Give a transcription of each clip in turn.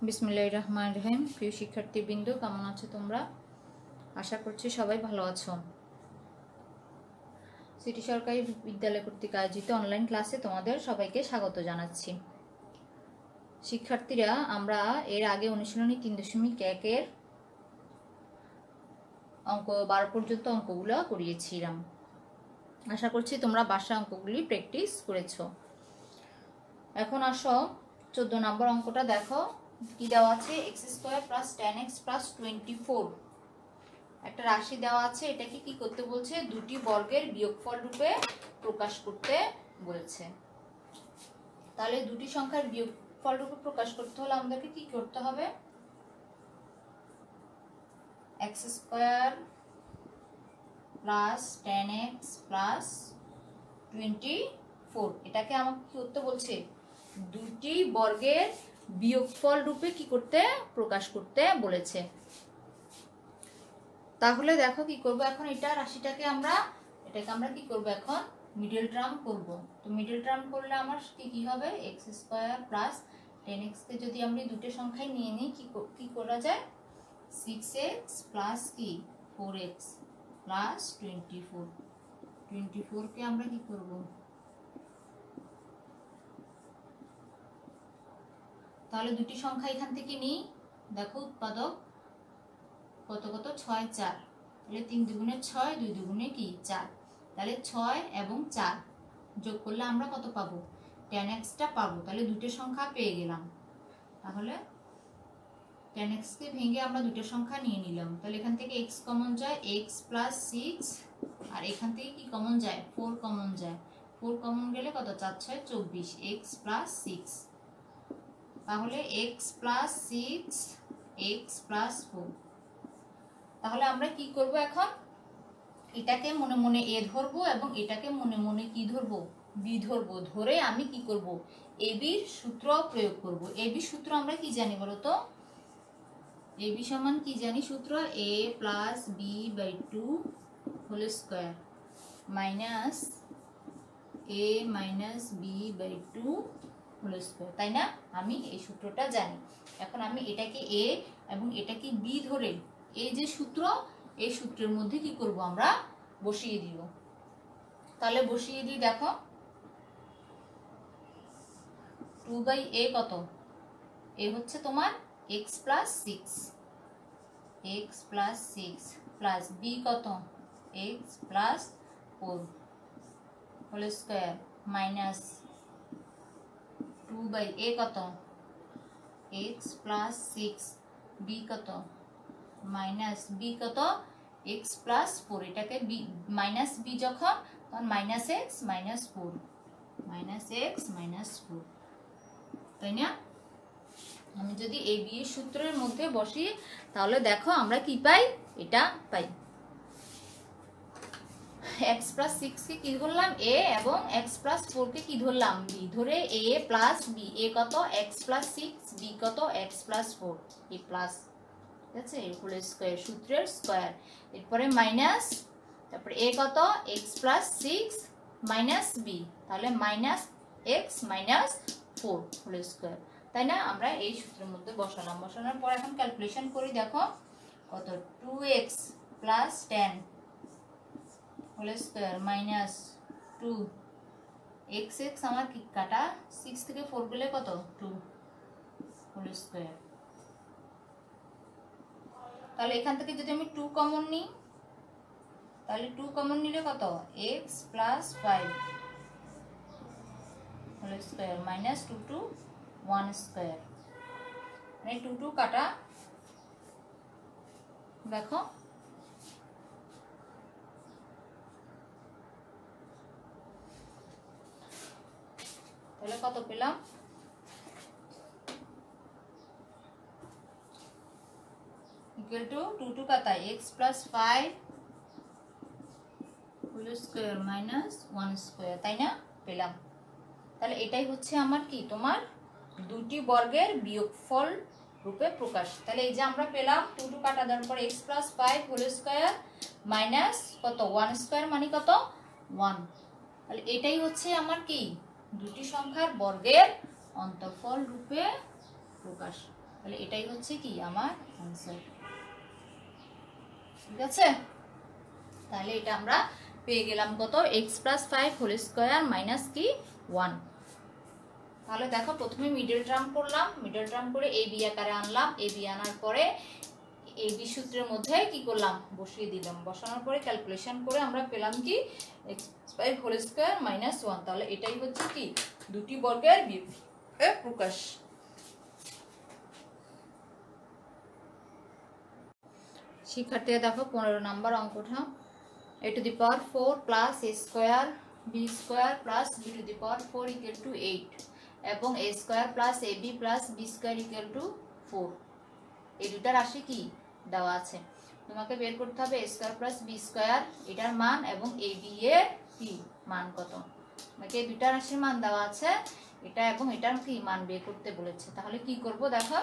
বিসমিল্লাহির রহমানির রহিম। প্রিয় শিক্ষার্থীবৃন্দ, কেমন আছো তোমরা? আশা করছি সবাই ভালো আছো। সিটি সরকারি বিদ্যালয় কর্তৃক আয়োজিত অনলাইন ক্লাসে তোমাদের সবাইকে স্বাগত জানাচ্ছি। শিক্ষার্থীরা, আমরা এর আগে অনুশীলনী 3.1 এর অঙ্ক 12 পর্যন্ত অঙ্কগুলো করিয়েছিলাম। আশা করছি তোমরা বাসা অঙ্কগুলি প্র্যাকটিস করেছো। এখন আসো 14 নম্বর অঙ্কটা দেখো। কি দেওয়া আছে? x² + 10x + 24 একটা রাশি দেওয়া আছে। এটাকে কি করতে বলছে? দুটি বর্গের বিয়োগফল রূপে প্রকাশ করতে বলেছে। তাহলে দুটি সংখ্যার বিয়োগফল রূপে প্রকাশ করতে হলে আমাদেরকে কি করতে হবে? x² + 10x + 24 এটাকে আমাকে কি করতে বলছে? দুটি বর্গের বিয়োগফল রূপে কি করতে প্রকাশ করতে বলেছে। তাহলে দেখো কি করব এখন। রাশিটাকে এটাকে আমরা কি করব এখন? মিডল টার্ম করব। তো মিডল টার্ম করলে আমার কি হবে? x² + 10x কে যদি আমরা দুটো সংখ্যায় নিয়ে নিই, কি করা যায়? 6x + কি 4x + 24 কে আমরা কি করব? তাহলে দুটি সংখ্যা এখান থেকে নিই। দেখো উৎপাদক কত 6 4, তাহলে 3 দুগুণে 6, 2 দুগুণে কি 4, তাহলে 6 এবং 4 যোগ করলে আমরা কত পাবো? 10x টা পাবো। তাহলে দুটো সংখ্যা পেয়ে গেলাম। তাহলে 10x কে ভেঙে আমরা দুটো সংখ্যা নিয়ে নিলাম। তাহলে এখান থেকে x কমন যায়, x + 6, আর এখান থেকে কি কমন যায়? 4 কমন যায়। 4 কমন গেলে কত? 4 6 24, x + 6। তাহলে x + 6, x + 4। তাহলে আমরা কি করব এখন? এটাকে মনে মনে a ধরবো এবং এটাকে মনে মনে কি ধরবো? b ধরবো। ধরে আমি কি করব? ab সূত্র প্রয়োগ করব। ab সূত্র আমরা কি জানি বলো তো? ab সমান কি জানি সূত্র? a + b/2 whole square minus a - b/2 whole square, তাই না? আমি এই সূত্রটা জানি। এখন আমি এটাকে a এবং এটাকে b ধরে এই যে সূত্র, এই সূত্রের মধ্যে কি করব? আমরা বসিয়ে দিব। তাহলে বসিয়ে দিই। দেখো 2/a কত? a হচ্ছে তোমার x + 6, x + 6 প্লাস b কত? x + 4 whole square minus 2/a কত? x + 6, b কত? মাইনাস b কত? x + 4। এটাকে মাইনাস b যখন, তখন -x - 4, -x - 4, তাই না? আমি যদি a b এর সূত্রের মধ্যে বসি, তাহলে দেখো আমরা কি পাই? এটা পাই। x + 6 কে কি ধরলাম? a এবং x + 4 কে কি ধরলাম? b। ধরে a + b, a কত? x + 6, b কত? x + 4, a প্লাস, ঠিক আছে? হোল স্কয়ার, সূত্রের স্কয়ার। এরপরে মাইনাস, তারপরে a কত? x + 6 মাইনাস b, তাহলে -x - 4 হোল স্কয়ার, তাই না? আমরা এই সূত্রের মধ্যে বসালাম। বসানোর পর এখন ক্যালকুলেশন করি। দেখো কত? 2x + 10 whole square minus 2 x আমার কি কাটা? 6 থেকে 4 গেলে কত? 2 হোল স্কয়ার। তাহলে এখান থেকে যদি আমি 2 কমন নিই, তাহলে 2 কমন নিলে কত? x + 5 whole square minus 2 to 1 square, মানে 2 2 কাটা। দেখো তাহলে কত পেলাম? ইকুয়াল টু 2 2 কাটা x + 5 whole square minus 1 square, তাই না? পেলাম। তাহলে এটাই হচ্ছে আমার কি? তোমার দুটি বর্গের বিয়োগফল রূপে প্রকাশ। তাহলে এই যে আমরা পেলাম 2 2 কাটা দেওয়ার পর x + 5 হোল স্কয়ার মাইনাস কত? 1 স্কয়ার, মানে কত? 1। তাহলে এটাই হচ্ছে আমার কি? দুটি সংখ্যার বর্গের অন্তঃফল রূপে প্রকাশ। তাহলে এটাই হচ্ছে কি আমার आंसर। ঠিক আছে, তাহলে এটা আমরা পেয়ে গেলাম কত, x + 5 হোল স্কয়ার মাইনাস কি 1। তাহলে দেখো প্রথমে মিডল টার্ম করলাম, মিডল টার্ম করে a b আকারে আনলাম, a b আনার পরে a b সূত্রের মধ্যে কি করলাম, বসিয়ে দিলাম। বসানোর পরে ক্যালকুলেশন করে আমরা পেলাম কি x + 5 হোল স্কয়ার মাইনাস 1। তাহলে এটাই হচ্ছে কি দুটি বর্গের প্রকাশ। শিক্ষার্থীরা দেখো 15 নম্বর অঙ্কটা, a to the power 4 plus a square b square plus b to the power 4 equal to 8 এবং a square plus ab plus b square equal to 4। এই দুটা রাশি কি দেওয়া আছে, তোমাকে বের করতে হবে a square plus b square এটার মান এবং ab এর কি মান কত। তোমাকে এই দুটা রাশির মান দেওয়া আছে, এটা এবং এটার কি মান বের করতে বলেছে। তাহলে কি করব দেখো,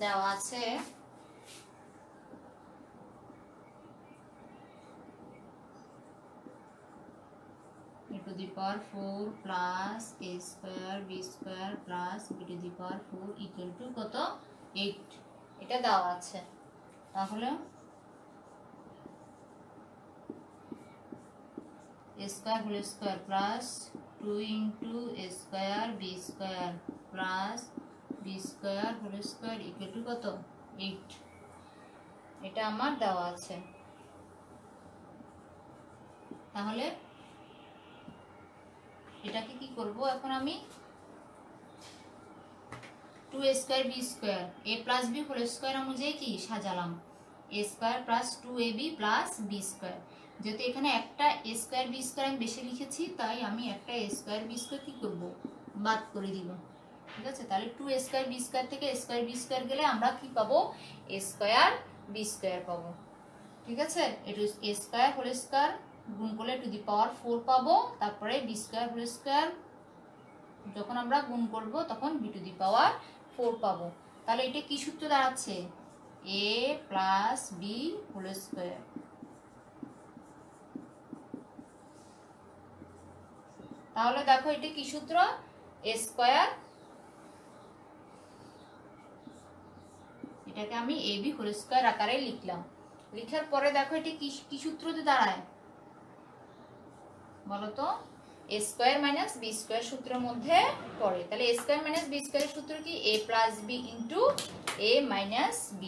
দেওয়া আছে a to the power 4 plus a square b square plus b to the power 4 equal to কত 8, এটা দেওয়া আছে। তাহলে a square whole square plus 2 into a square b square plus b square whole square equal to কত 8, এটা আমার দেওয়া আছে। তাহলে এটাকে কি করব এখন আমি 2a square b square a plus b whole square অনুযায়ী কি সাজালাম, a square plus 2ab plus b square। যেহেতু এখানে একটা a square b square আমি বেশি লিখেছি, তাই আমি একটা a square b square কি করব বাদ করে দিব। ঠিক আছে, তাহলে 2a square b square থেকে a square b square গেলে আমরা কি পাবো, a square b square পাবো। ঠিক আছে, এটা a square whole square গুণ করলে টু দি পাওয়ার 4 পাবো, তারপরে b square whole square যখন আমরা গুণ করব তখন b টু দি পাওয়ার 4 পাবো। তাহলে এটা কি সূত্র দাঁড়াচ্ছে, a plus b whole square. তাহলে দেখো এটা কি সূত্র, a স্কয়ার, এটাকে আমি ab হোল স্কয়ার আকারে লিখলাম। লিখার পরে দেখো এটা কি সূত্রতে দাঁড়ায় বলো তো, a square minus b square সূত্রের মধ্যে পড়ে। তাহলে a স্কয়ার মাইনাস b স্কয়ারের সূত্র কি, a plus b into a minus b।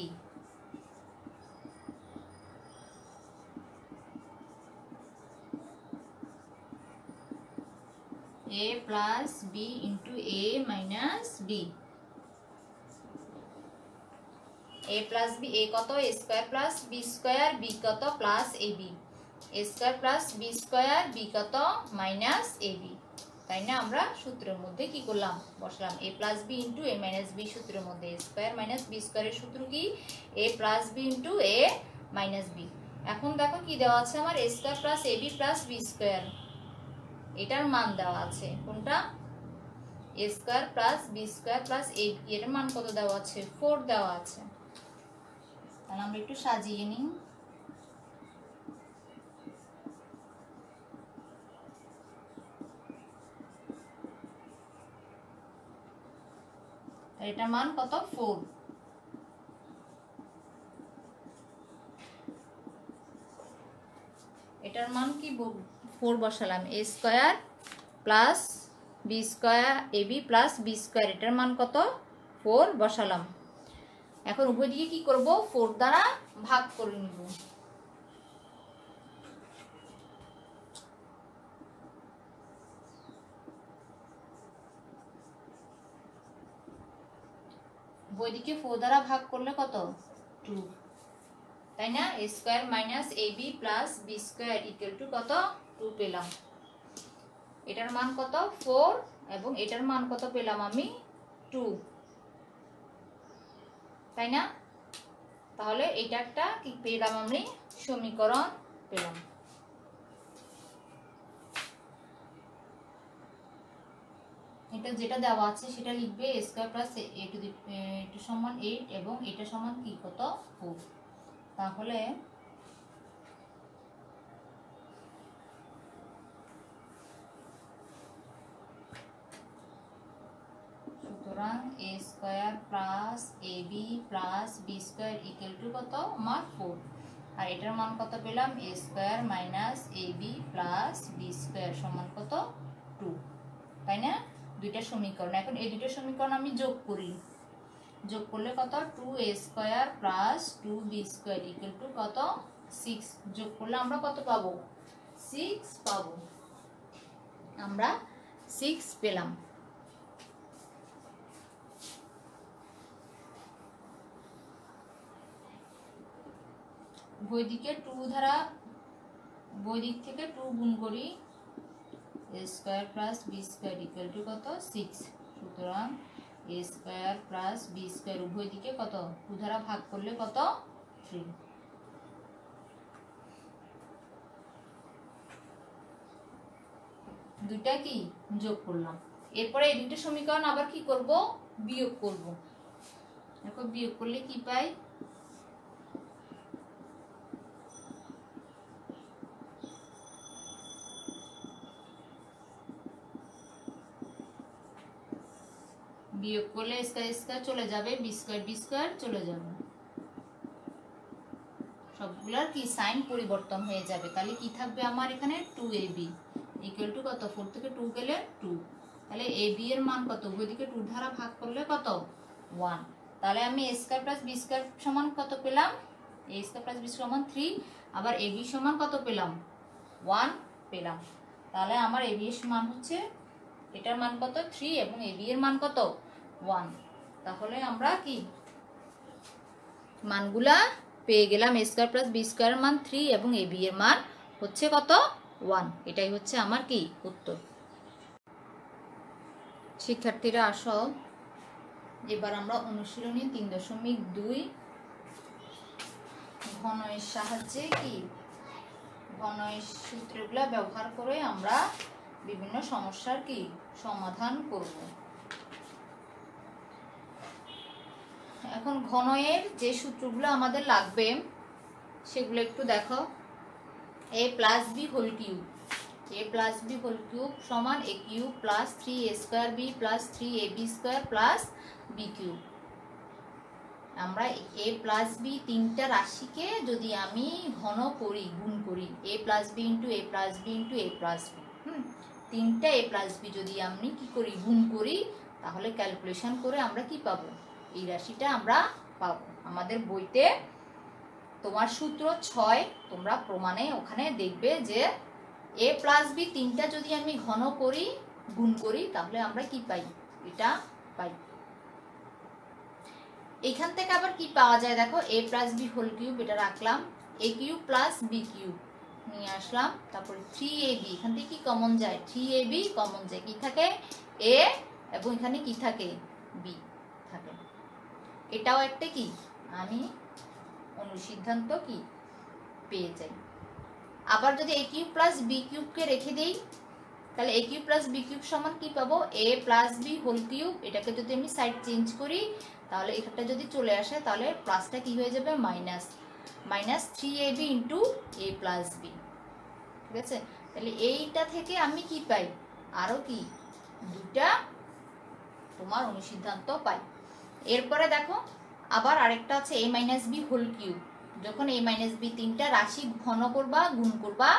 a plus b into a minus b। a plus b, a কত a square plus b square, b কত plus ab, a square plus b square, b কত minus ab। তাই না, আমরা সূত্রের মধ্যে কি করলাম বসালাম a plus b into a minus b। সূত্রের মধ্যে a স্কয়ার মাইনাস b স্কয়ারের সূত্র কি, a plus b into a minus b। এখন দেখো কি দেওয়া আছে আমার, a square plus ab plus b square, এটার মান দেওয়া আছে কোনটা, a square plus b square plus ab, এর মান কত দেওয়া আছে 4 দেওয়া আছে। তাহলে আমরা একটু সাজিয়ে নিই। এটার মান কত 4। এটার মান কি 4 বসালাম, a square plus b square ab plus b square, এটার মান কত 4 বসালাম। এখন উভয় দিকে কি করব 4 দ্বারা ভাগ করে নিব। উভয় দিকে 4 দ্বারা ভাগ করলে কত 2, তাই না, a square minus ab plus b square equal to কত 2 পেলাম। এটার মান কত 4 এবং এটার মান কত পেলাম আমি 2, তাই না। তাহলে এটা একটা কি পেলাম আমি সমীকরণ পেলাম। এটা যেটা দেওয়া আছে সেটা লিখবে a square plus a to the সমান 8 এবং এটা সমান কি কত 4। তাহলে সুতরাং A square plus A B plus B square equal to কত আমার 4, আর এটার মান কত পেলাম A square minus A B plus B square সমান কত 2, তাই না? দুইটা সমীকরণ। এখন এই দুইটা সমীকরণ আমি যোগ করি, যোগ করলে কত 2a square plus 2b square equal to কত 6, যোগ করলে আমরা কত পাবো 6 পাবো, আমরা 6 পেলাম। বৈদিকে 2 দ্বারা বৈদিক থেকে 2 গুণ করি, a square plus b square equal to কত 6, সুতরাং a square plus b square উভয় দিকে কত 2 দ্বারা ভাগ করলে কত 3। দুইটা কি যোগ করলাম, এরপরে এই দুইটা সমীকরণ আবার কি করব বিয়োগ করব। দেখো বিয়োগ করলে কি পাই, বিয়োগ করলে স্কয়ার স্কয়ার চলে যাবে, বি স্কয়ার চলে যাবে, সবগুলার কি সাইন পরিবর্তন হয়ে যাবে। তাহলে কি থাকবে আমার এখানে 2ab ইকুয়াল টু কত 4 থেকে 2 গেলে 2, তাহলে ab এর মান কত ওইদিকে 2 দ্বারা ভাগ করলে কত 1। তাহলে আমি a square plus b square সমান কত পেলাম, a স্কয়ার প্লাস b সমান 3, আবার ab সমান কত পেলাম 1 পেলাম। তাহলে আমার ab এর মান হচ্ছে এটার মান কত 3 এবং ab এর মান কত 1। তাহলে আমরা কি মানগুলা পেয়ে গেলাম, a square plus b square মান 3 এবং ab এর মান হচ্ছে কত 1। এটাই হচ্ছে আমার কি উত্তর। শিক্ষার্থীরা আসো এবার আমরা অনুশীলনী 3.2 ঘনয়ের সাহায্যে কি ঘনয়ের সূত্রগুলো ব্যবহার করে আমরা বিভিন্ন সমস্যার কি সমাধান করব। এখন ঘনয়ের যে সূত্রগুলো আমাদের লাগবে সেগুলো একটু দেখো। a plus B whole cube, a plus B whole cube সমান a cube plus 3a square B plus 3ab square plus B cube. আমরা a প্লাস বি তিনটা রাশিকে যদি আমি ঘন করি গুণ করি, a plus B into a plus B into a plus B, তিনটা a প্লাস বি যদি আমি কি করি গুণ করি, তাহলে ক্যালকুলেশন করে আমরা কি পাবো এই রাশিটা আমরা পাবো। আমাদের বইতে তোমার সূত্র 6 তোমরা প্রমাণে ওখানে দেখবে যে a প্লাস বি তিনটা যদি আমি ঘন করি গুণ করি তাহলে আমরা কি পাই এটা পাই। এখান থেকে আবার কি পাওয়া যায় দেখো, a plus B whole cube এটা রাখলাম, a cube plus B cube নিয়ে আসলাম, তারপরে 3ab এখান থেকে কি কমন যায় 3ab কমন যায়, কি থাকে a এবং এখানে কি থাকে b থাকে। এটাও একটা কি আমি অনুসিদ্ধান্ত কি পেয়ে যাই। আবার যদি a কিউব প্লাস বি কিউবকে রেখে দেই তাহলে a cube plus B cube সমান কি পাবো a plus B whole cube, এটাকে যদি আমি সাইড চেঞ্জ করি তাহলে এখানটা যদি চলে আসে তাহলে প্লাসটা কি হয়ে যাবে minus, minus 3ab into a plus B. ঠিক আছে, তাহলে এইটা থেকে আমি কি পাই আরো কি দুটা তোমার অনুসিদ্ধান্ত পাই। এরপরে দেখো আবার আরেকটা আছে a minus B whole cube, যখন a মাইনাস বি তিনটা রাশি ঘন করবা গুণ করবা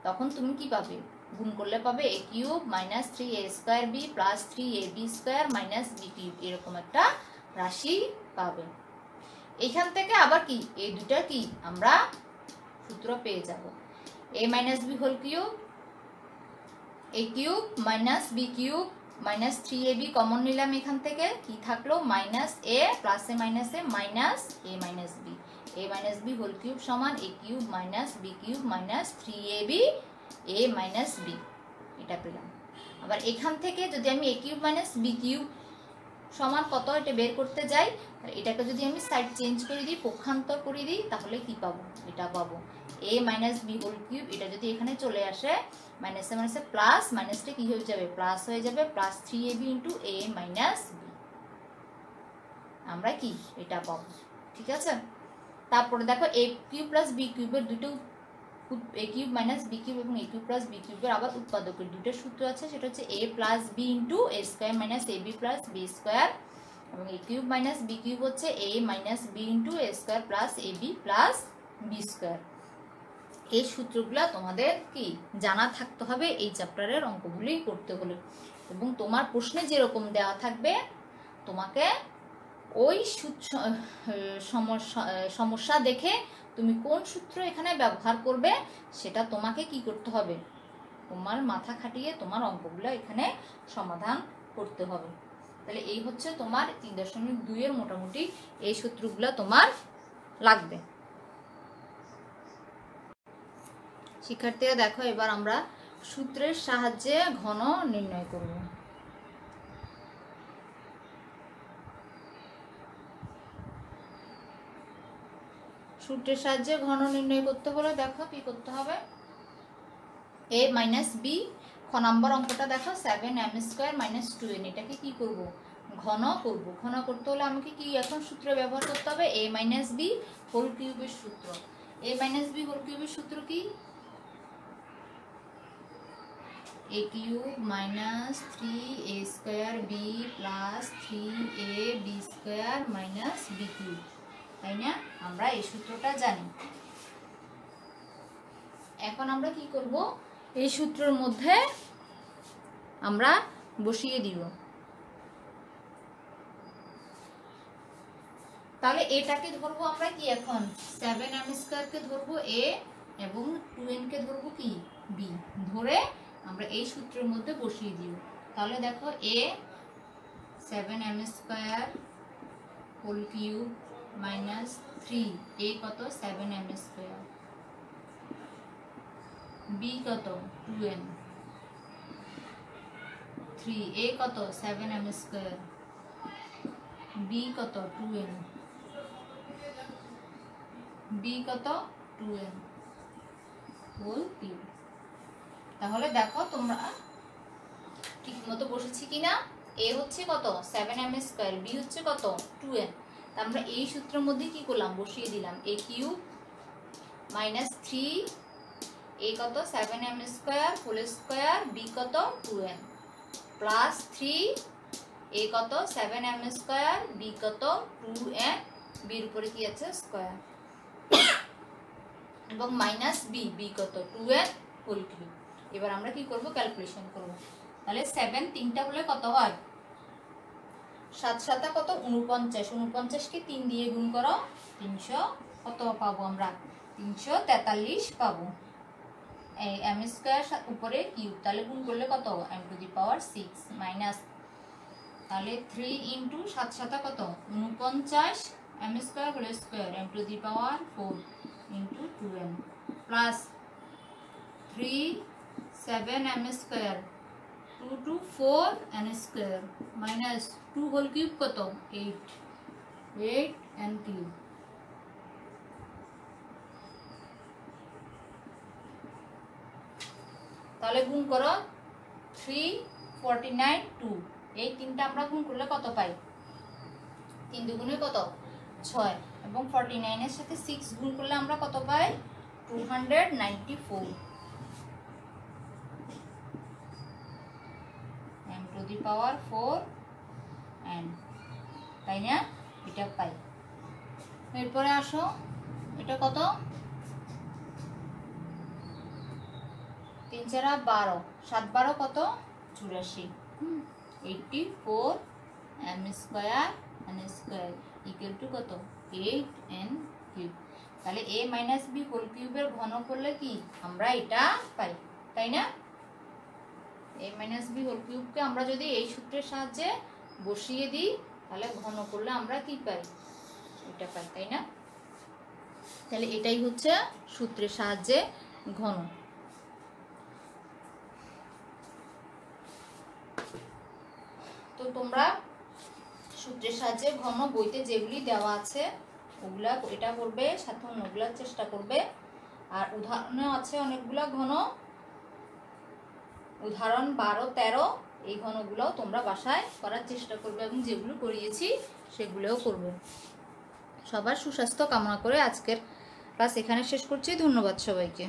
তখন তুমি কি পাবে গুণ করলে পাবে a cube minus 3a square B plus 3ab square minus B cube, এরকম একটা রাশি পাবে। এখান থেকে আবার কি এই দুটা কি আমরা সূত্র পেয়ে যাব, a minus B whole cube a cube minus B cube minus 3ab common নিলাম, এখান থেকে কি থাকলো minus a plus A minus A minus a minus B, a minus B whole cube সমান a cube minus B cube minus 3ab a minus B, এটা পেলাম। আবার এখান থেকে যদি আমি a cube minus B cube সমান কত এটা বের করতে যাই, এটাকে যদি আমি সাইড চেঞ্জ করে দিই পক্ষান্তর করে দিই তাহলে কি পাবো এটা পাবো a minus B whole cube, এটা যদি এখানে চলে আসে মাইনাসে মাইনাসে প্লাস, মাইনাসটা কি হয়ে যাবে প্লাস হয়ে যাবে, plus 3ab into a minus B, আমরা কি এটা পাবো। ঠিক আছে, তারপরে দেখো a কিউব প্লাস বি কিউবের দুটো a cube minus B cube এবং a কিউব প্লাস বি কিউবের আবার উৎপাদকের দুটো সূত্র আছে, সেটা হচ্ছে a plus B into a square minus ab plus B square এবং a cube minus b cube হচ্ছে a minus b into a square plus ab plus b square. এই সূত্রগুলো তোমাদের কি জানা থাকতে হবে এই চ্যাপ্টারের অঙ্কগুলি করতে হলে। এবং তোমার প্রশ্নে যেরকম দেওয়া থাকবে তোমাকে ওই সমস্যা দেখে তুমি কোন সূত্র এখানে ব্যবহার করবে সেটা তোমাকে কি করতে হবে, তোমার মাথা খাটিয়ে তোমার অঙ্কগুলো এখানে সমাধান করতে হবে। তাহলে এই হচ্ছে তোমার 3.2 এর মোটামুটি এই সূত্রগুলো তোমার লাগবে। শিক্ষার্থীরা দেখো, এবার আমরা সূত্রের সাহায্যে ঘন নির্ণয় করব। সূত্রের সাহায্যে ঘন নির্ণয় করতে হলে দেখো কি করতে হবে, a মাইনাস b, খ নম্বর অঙ্কটা দেখো 7m স্কোয়ার মাইনাস 2n, এটাকে কি করব, ঘন করব। ঘন করতে হলে আমাকে কি এখন সূত্র ব্যবহার করতে হবে, a মাইনাস b হোল কিউবের সূত্র। a মাইনাস b হোল কিউবের সূত্র কি, a cube minus 3a square b plus 3ab square minus b cube, তাই না? আমরা এই সূত্রটা জানি। এখন আমরা কি করব, এই সূত্রের মধ্যে আমরা বসিয়ে দিব। তাহলে এটাকে ধরবো আমরা কি, এখন 7m স্কোয়ারকে ধরবো a এবং 2n কে ধরবো কি b, ধরে আমরা এই সূত্রের মধ্যে বসিয়ে দিব। তাহলে দেখো a 7m square whole cube minus 3, a কত 7m স্কোয়ার, b কত 2n, 3a কত 7m স্কোয়ার, b কত 2n, b কত 2n হোল কিউব। তাহলে দেখো তোমরা ঠিক মতো বসেছি কিনা, a হচ্ছে কত 7m স্কোয়ার, b হচ্ছে কত 2n। আমরা এই সূত্রের মধ্যে কি করলাম, বসিয়ে দিলাম a কিউব মাইনাস 3, a কত 7m square whole square, b কত 2n প্লাস 3, a কত 7m স্কোয়ার, b কত 2n, b এর উপরে কি আছে স্কোয়ার, এবং মাইনাস b, b কত 2n হোল কিউব। এবার আমরা কি করব, ক্যালকুলেশন করব। তাহলে 7 তিনটা হলে কত হয়, 7 7 কত 49, 49 কে 3 দিয়ে গুণ করো, 300 কত পাবো আমরা, 343 পাবো। এই m স্কয়ার উপরে কিউব, তাহলে গুণ করলে কত m to the power 6 minus, তাহলে 3 ইনটু 7 7 কত 49 m square whole square m to the power 4 into 2n plus 3 7m square 2 to 4n square minus 2 whole cube কত 8n কিউব। তাহলে গুণ করো 3 49 2, এই তিনটা আমরা গুণ করলে কত পাই, 3 দুগুণে কত 6, এবং 49 এর সাথে 6 গুণ করলে আমরা কত পাই 294 m to the power 4n, তাই না? এটা পাই। এরপরে আসো, এটা কত 3 4 12, 7 12 কত 84, 84 m square n square equal to কত 8n কিউব। তাহলে a মাইনাস b হোল কিউবের ঘন করলে কি আমরা এটা পাই, তাই না? a মাইনাস b হোল কিউবকে আমরা যদি এই সূত্রের সাহায্যে বসিয়ে দিই তাহলে ঘন করলে আমরা কি পাই, এটা পাই, তাই না? তাহলে এটাই হচ্ছে সূত্রের সাহায্যে ঘন। তো তোমরা সূত্রের সাহায্যে ঘন বইতে যেগুলি দেওয়া আছে ওগুলা এটা করবে, সাথে অন্যগুলা চেষ্টা করবে। আর উদাহরণে আছে অনেকগুলা ঘন, উদাহরণ 12 13, এই ঘনগুলোও তোমরা বাসায় করার চেষ্টা করবে এবং যেগুলো করিয়েছি সেগুলোও করবে। সবার সুস্বাস্থ্য কামনা করে আজকের ক্লাস এখানে শেষ করছি। ধন্যবাদ সবাইকে।